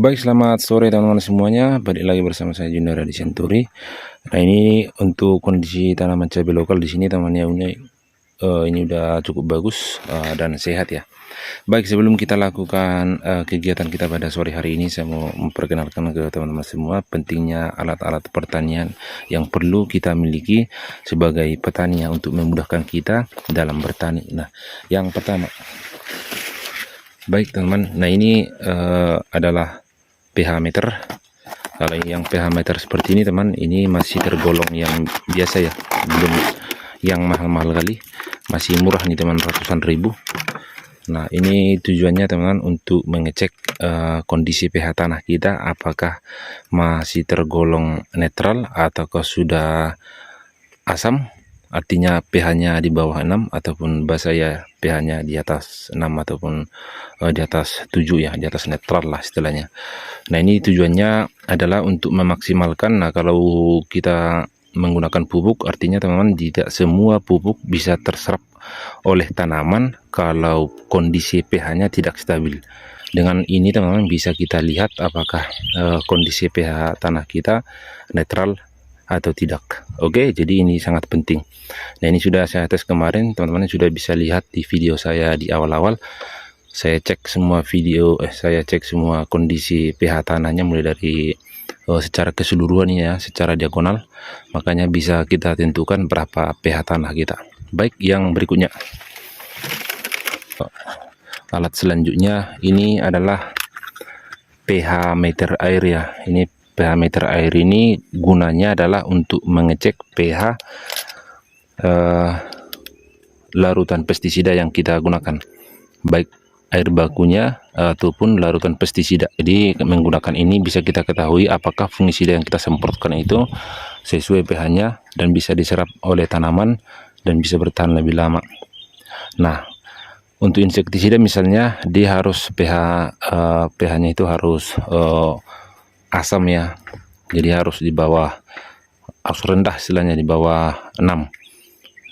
Baik, selamat sore teman-teman semuanya. Balik lagi bersama saya Jundara di Senturi. Nah, ini untuk kondisi tanaman cabai lokal di sini teman-teman ini udah cukup bagus dan sehat ya. Baik, sebelum kita lakukan kegiatan kita pada sore hari ini, saya mau memperkenalkan ke teman-teman semua pentingnya alat-alat pertanian yang perlu kita miliki sebagai petani untuk memudahkan kita dalam bertani. Nah, yang pertama, baik teman-teman, nah ini adalah pH meter. Kalau yang pH meter seperti ini teman, ini masih tergolong yang biasa ya, belum yang mahal-mahal kali, masih murah nih teman, ratusan ribu. Nah, ini tujuannya teman untuk mengecek kondisi pH tanah kita, apakah masih tergolong netral ataukah sudah asam, artinya pH-nya di bawah 6, ataupun basa ya pH-nya di atas 6 ataupun di atas 7 ya, di atas netral lah istilahnya. Nah, ini tujuannya adalah untuk memaksimalkan. Nah, kalau kita menggunakan pupuk, artinya teman-teman tidak semua pupuk bisa terserap oleh tanaman kalau kondisi pH-nya tidak stabil. Dengan ini teman-teman bisa kita lihat apakah kondisi pH tanah kita netral atau tidak. Oke, jadi ini sangat penting. Nah, ini sudah saya tes kemarin, teman-teman sudah bisa lihat di video saya di awal-awal. Saya cek semua video, saya cek semua kondisi pH tanahnya mulai dari secara keseluruhan ya, secara diagonal. Makanya bisa kita tentukan berapa pH tanah kita. Baik, yang berikutnya. Alat selanjutnya ini adalah pH meter air ya. Ini pH meter air ini gunanya adalah untuk mengecek pH larutan pestisida yang kita gunakan, baik air bakunya ataupun larutan pestisida. Jadi menggunakan ini bisa kita ketahui apakah fungisida yang kita semprotkan itu sesuai pH-nya dan bisa diserap oleh tanaman dan bisa bertahan lebih lama. Nah, untuk insektisida misalnya dia harus pH-nya itu harus asam ya, jadi harus di bawah, harus rendah istilahnya, di bawah 6.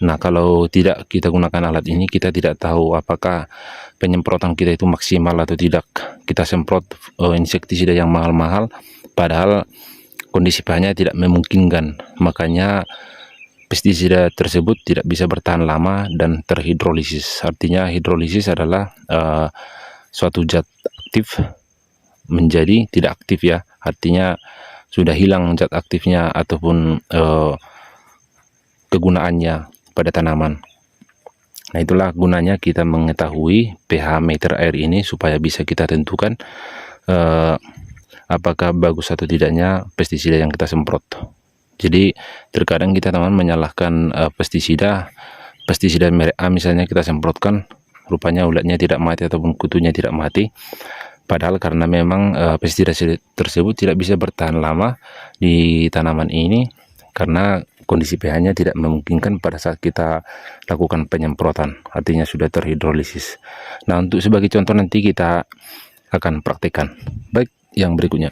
Nah, kalau tidak kita gunakan alat ini, kita tidak tahu apakah penyemprotan kita itu maksimal atau tidak. Kita semprot insektisida yang mahal-mahal padahal kondisi pH-nya tidak memungkinkan, makanya pestisida tersebut tidak bisa bertahan lama dan terhidrolisis. Artinya hidrolisis adalah suatu zat aktif menjadi tidak aktif ya, artinya sudah hilang zat aktifnya ataupun kegunaannya pada tanaman. Nah, itulah gunanya kita mengetahui pH meter air ini supaya bisa kita tentukan apakah bagus atau tidaknya pestisida yang kita semprot. Jadi terkadang kita teman menyalahkan pestisida merek A misalnya kita semprotkan, rupanya ulatnya tidak mati ataupun kutunya tidak mati. Padahal karena memang pestisida tersebut tidak bisa bertahan lama di tanaman ini karena kondisi pH-nya tidak memungkinkan pada saat kita lakukan penyemprotan, artinya sudah terhidrolisis. Nah, untuk sebagai contoh nanti kita akan praktekkan. Baik, yang berikutnya.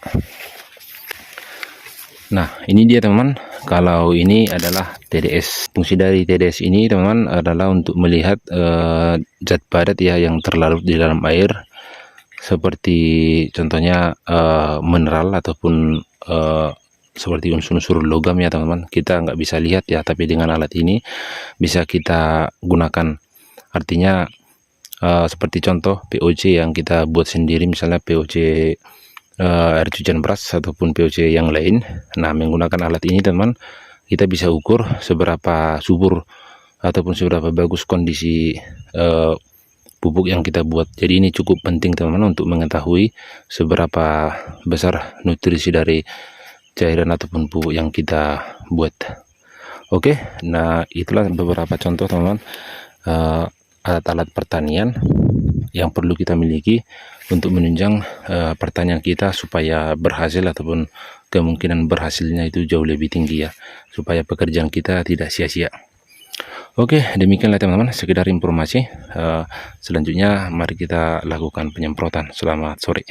Nah, ini dia teman-teman, kalau ini adalah TDS. Fungsi dari TDS ini teman-teman adalah untuk melihat zat padat ya yang terlarut di dalam air, seperti contohnya mineral ataupun seperti unsur-unsur logam ya teman-teman. Kita nggak bisa lihat ya, tapi dengan alat ini bisa kita gunakan. Artinya seperti contoh POC yang kita buat sendiri, misalnya POC air cucian beras ataupun POC yang lain. Nah, menggunakan alat ini teman, kita bisa ukur seberapa subur ataupun seberapa bagus kondisi pupuk yang kita buat. Jadi ini cukup penting teman-teman untuk mengetahui seberapa besar nutrisi dari cairan ataupun pupuk yang kita buat. Oke, nah itulah beberapa contoh teman-teman alat-alat pertanian yang perlu kita miliki untuk menunjang pertanian kita supaya berhasil ataupun kemungkinan berhasilnya itu jauh lebih tinggi ya, supaya pekerjaan kita tidak sia-sia. Oke, demikianlah teman-teman sekedar informasi. Selanjutnya mari kita lakukan penyemprotan. Selamat sore.